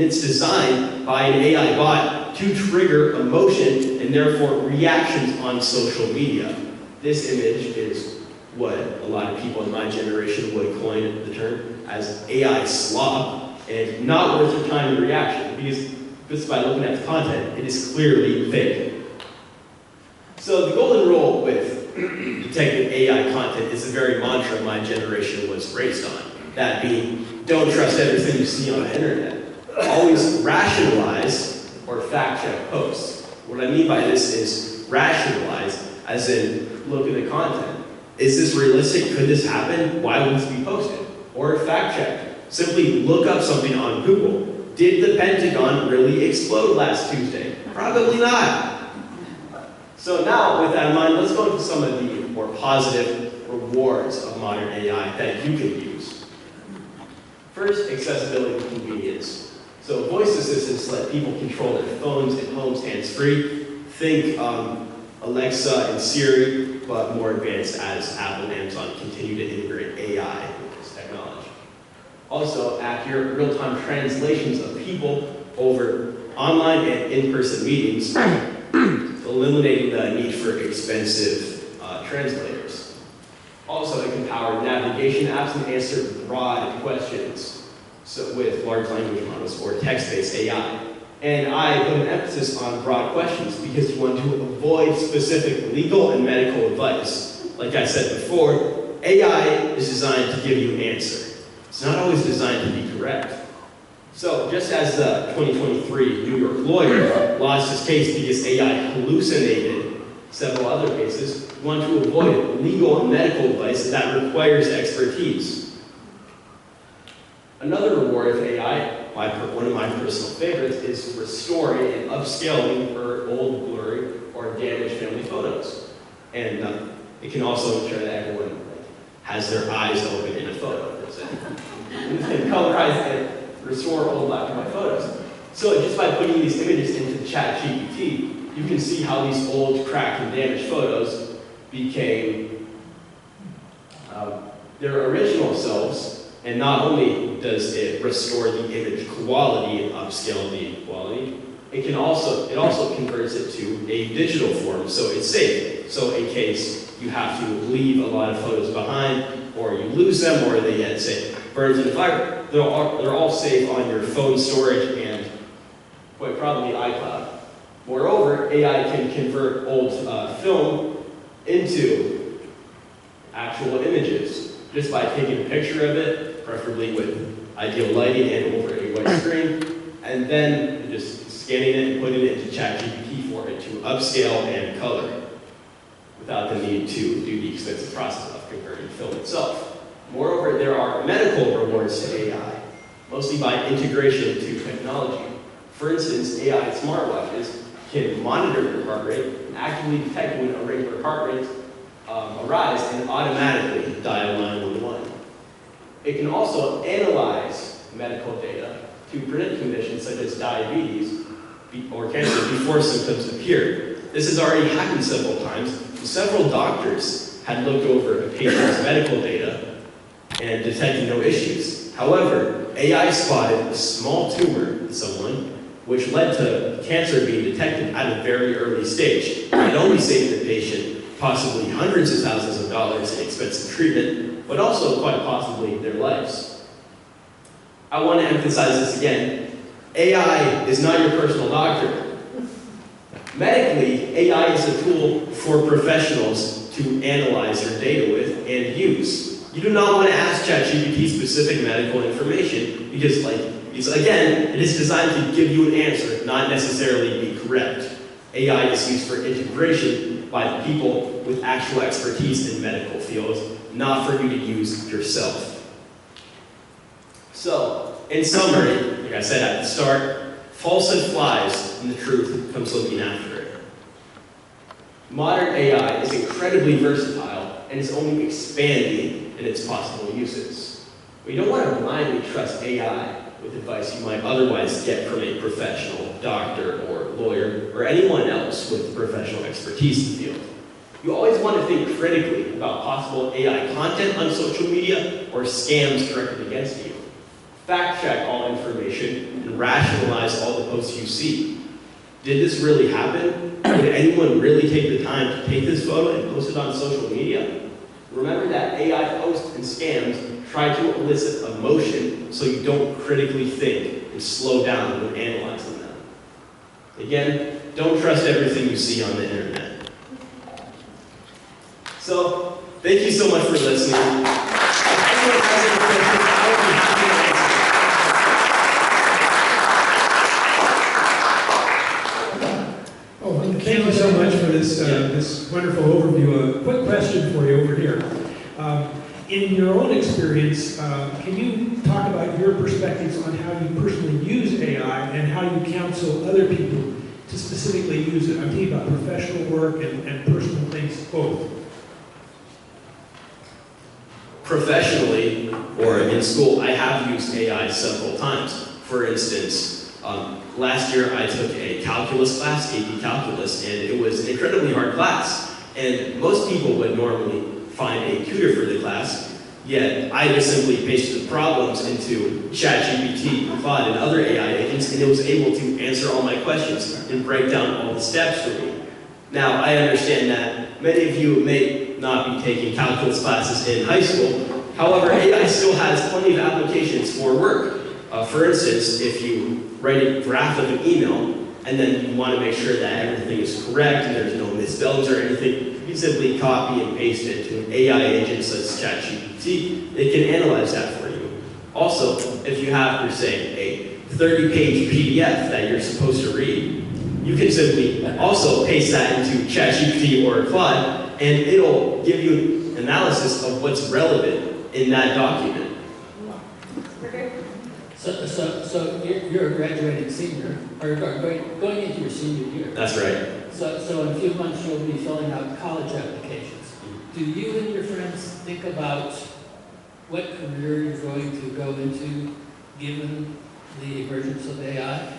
it's designed by an AI bot to trigger emotion and therefore reactions on social media. This image is what a lot of people in my generation would coin the term as AI slop, and not worth your time and reaction, because just by looking at the content, it is clearly fake. So the golden rule with detecting AI content is the very mantra my generation was raised on. That being, don't trust everything you see on the internet. Always rationalize or fact check posts. What I mean by this is rationalize, as in look at the content. Is this realistic? Could this happen? Why would this be posted? Or fact check. Simply look up something on Google. Did the Pentagon really explode last Tuesday? Probably not. So now, with that in mind, let's go into some of the more positive rewards of modern AI that you can use. First, accessibility and convenience. So voice assistants let people control their phones and homes hands-free. Think Alexa and Siri, but more advanced as Apple and Amazon continue to integrate AI with this technology. Also, accurate real-time translations of people over online and in-person meetings, eliminating the need for expensive translators. Also, it can power navigation apps and answer broad questions with large language models or text-based AI. And I put an emphasis on broad questions because you want to avoid specific legal and medical advice. Like I said before, AI is designed to give you an answer. It's not always designed to be correct. So just as the 2023 New York lawyer lost his case because AI hallucinated several other cases, you want to avoid legal and medical advice that requires expertise. Another reward of AI, one of my personal favorites, is restoring and upscaling for old, blurry, or damaged family photos. And it can also ensure that everyone has their eyes open in a photo. And colorize and restore old black and white photos. So just by putting these images into ChatGPT, you can see how these old, cracked, and damaged photos became their original selves. And not only does it restore the image quality and upscale the quality, it also converts it to a digital form, so it's safe. So in case you have to leave a lot of photos behind, or you lose them, or they get, say, burned in fire, they're all safe on your phone storage and quite probably iCloud. Moreover, AI can convert old film into actual images just by taking a picture of it, preferably with ideal lighting and over a white screen, and then just scanning it and putting it into ChatGPT for it to upscale and color without the need to do the expensive process of converting film itself. Moreover, there are medical rewards to AI, mostly by integration to technology. For instance, AI smartwatches can monitor your heart rate and actively detect when a regular heart rate arise and automatically dial 911. It can also analyze medical data to predict conditions such as diabetes or cancer before symptoms appear. This has already happened several times. Several doctors had looked over a patient's medical data and detected no issues. However, AI spotted a small tumor in someone, which led to cancer being detected at a very early stage. It only saved the patient possibly hundreds of thousands of dollars in expensive treatment, but also quite possibly their lives. I want to emphasize this again. AI is not your personal doctor. Medically, AI is a tool for professionals to analyze your data with and use. You do not want to ask ChatGPT specific medical information because, again, it is designed to give you an answer, not necessarily be correct. AI is used for integration by the people with actual expertise in medical fields, not for you to use yourself. So, in summary, like I said at the start, falsehood flies and the truth comes looking after it. Modern AI is incredibly versatile and is only expanding in its possible uses. We don't want to blindly trust AI with advice you might otherwise get from a professional doctor or lawyer or anyone else with professional expertise in the field. You always want to think critically about possible AI content on social media or scams directed against you. fact check all information, and rationalize all the posts you see. Did this really happen? Would anyone really take the time to take this photo and post it on social media? Remember that AI posts and scams try to elicit emotion so you don't critically think and slow down when analyzing them. Again, don't trust everything you see on the internet. So, thank you so much for listening. If anyone has any questions, I would be happy to answer. Thank you so much for this, this wonderful overview. A quick question for you over here. In your own experience, can you talk about your perspectives on how you personally use AI and how you counsel other people to specifically use it? I'm thinking about professional work and personal things, both. Professionally, or in school, I have used AI several times. For instance, last year I took a calculus class, AP Calculus, and it was an incredibly hard class. And most people would normally find a tutor for the class, yet I just simply pasted the problems into ChatGPT, Claude, and other AI agents, and it was able to answer all my questions and break down all the steps for me. Now, I understand that many of you may not be taking calculus classes in high school. However, AI still has plenty of applications for work. For instance, if you write a draft of an email, and then you want to make sure that everything is correct and there's no misspellings or anything, you can simply copy and paste it to an AI agent such as ChatGPT. It can analyze that for you. Also, if you have, per se, a 30-page PDF that you're supposed to read, you can simply also paste that into ChatGPT or Claude, and it'll give you an analysis of what's relevant in that document. So you're a graduating senior, or going into your senior year. That's right. So in a few months you'll be filling out college applications. Do you and your friends think about what career you're going to go into given the emergence of AI?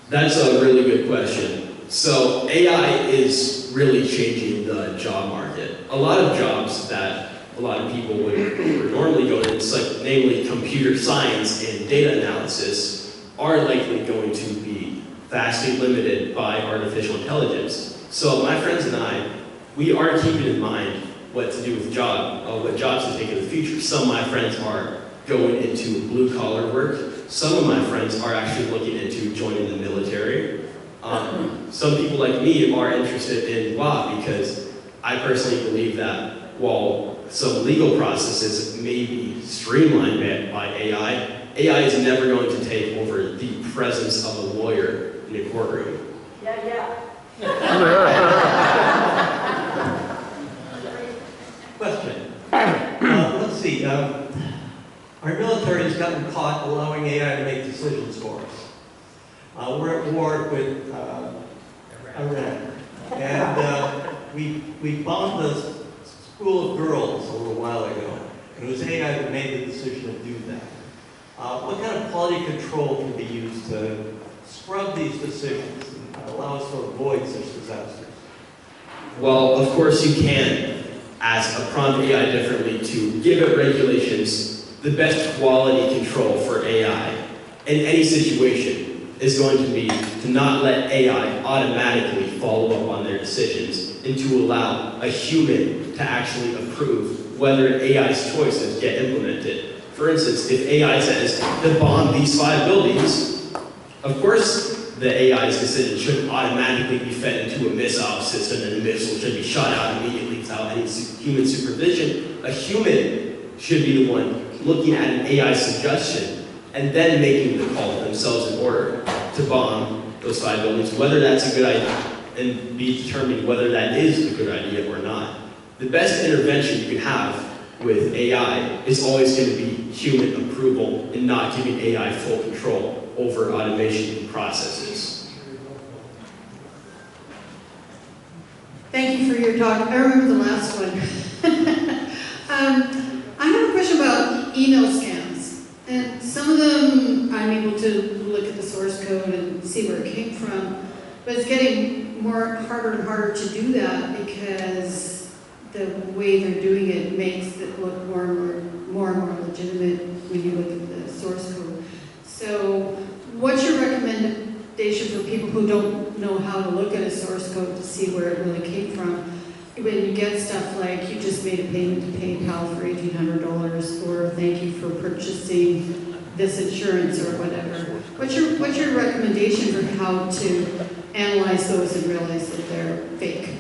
That's a really good question. So AI is really changing the job market. A lot of jobs that a lot of people would normally go into, like, namely computer science and data analysis, are likely going to be vastly limited by artificial intelligence. So my friends and I, we are keeping in mind what to do with what jobs to take in the future. Some of my friends are going into blue-collar work. Some of my friends are actually looking into joining the military. Some people like me are interested in law because I personally believe that while some legal processes may be streamlined by AI, AI is never going to take over the presence of a lawyer in a courtroom. Question. Let's see. Our military has gotten caught allowing AI to make decisions for us. We're at war with Iran. And we bombed the school of girls a little while ago. And it was AI that made the decision to do that. What kind of quality control can be used to scrub these decisions and allow us to avoid such disasters? Well, of course you can ask a prompt AI differently to give it regulations. The best quality control for AI in any situation is going to be to not let AI automatically follow up on their decisions and to allow a human to actually approve whether an AI's choices get implemented. For instance, if AI says to bomb these 5 buildings, of course the AI's decision shouldn't automatically be fed into a missile system and the missile should be shot out immediately without any human supervision. A human should be the one looking at an AI suggestion and then making the call themselves in order to bomb those 5 buildings, whether that's a good idea, and be determining whether that is a good idea or not. The best intervention you can have with AI is always going to be human approval and not giving AI full control over automation processes. Thank you for your talk. I remember the last one. I have a question about email scams. And some of them I'm able to look at the source code and see where it came from. But it's getting harder and harder to do that because the way they're doing it makes it look more and more legitimate when you look at the source code. So what's your recommendation for people who don't know how to look at a source code to see where it really came from? When you get stuff like, you just made a payment to PayPal for $1,800, or thank you for purchasing this insurance or whatever. What's your recommendation for how to analyze those and realize that they're fake?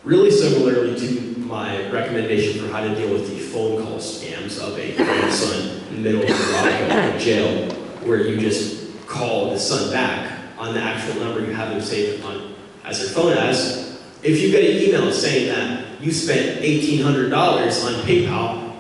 Really similarly to my recommendation for how to deal with the phone call scams of a grandson in the middle of a jail, where you just call the son back on the actual number you have them saved on as their phone as. If you get an email saying that you spent $1,800 on PayPal,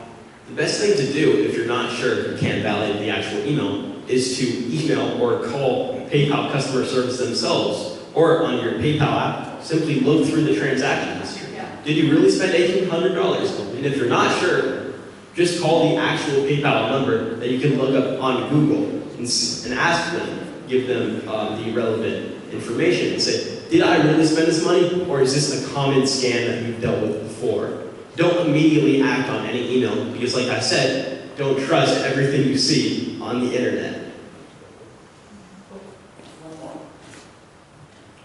the best thing to do, if you're not sure, if you can't validate the actual email, is to email or call PayPal customer service themselves, or on your PayPal app, simply look through the transaction history. Did you really spend $1,800? And if you're not sure, just call the actual PayPal number that you can look up on Google and ask them, give them the relevant information and say, did I really spend this money, or is this a common scam that you've dealt with before? Don't immediately act on any email, because like I said, don't trust everything you see on the internet.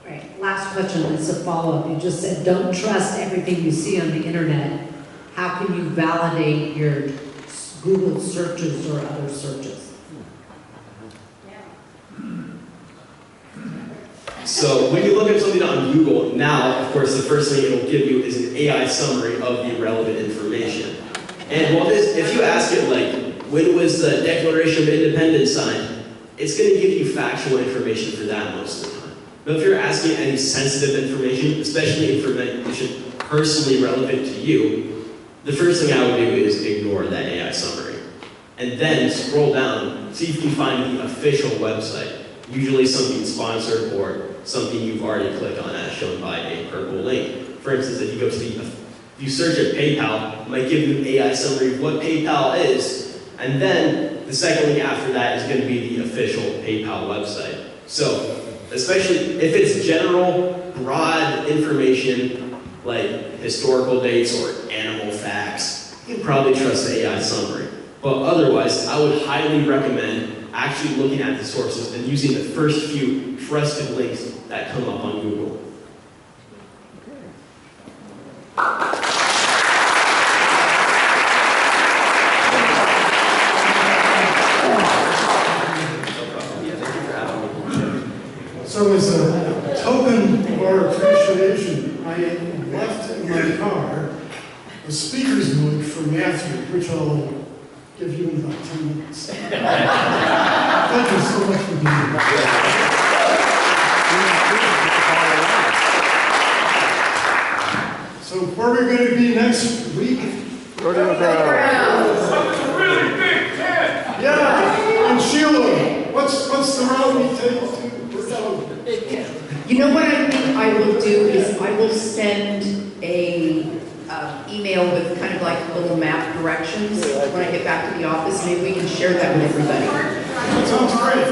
Right, last question is a follow-up. You just said, don't trust everything you see on the internet. How can you validate your Google searches or other searches? So when you look at something on Google, now, of course, the first thing it'll give you is an AI summary of the relevant information. And if you ask it, like, when was the Declaration of Independence signed, it's going to give you factual information for that most of the time. But if you're asking any sensitive information, especially information personally relevant to you, the first thing I would do is ignore that AI summary. And then scroll down, see if you can find the official website. Usually something sponsored or something you've already clicked on as shown by a purple link. For instance, if you go to if you search at PayPal, it might give you an AI summary of what PayPal is, and then the second link after that is going to be the official PayPal website. So, especially if it's general, broad information like historical dates or animal facts, you can probably trust the AI summary. But otherwise, I would highly recommend actually looking at the sources and using the first few trusted links that come up on Google. So as a token of our appreciation, I left in my car a speaker's note for Matthew, which I'll give you in about 10 minutes. Thank you so much for being here. So where are we going to be next week? Rodeo Ground. Really big tent. Yeah, and Sheila, what's the route we take to? You know what I think I will do is I will send a email with kind of like little map directions when I get back to the office. Maybe we can share that with everybody. That sounds great.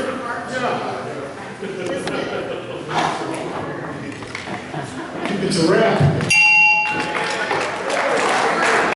Yeah. It's a wrap.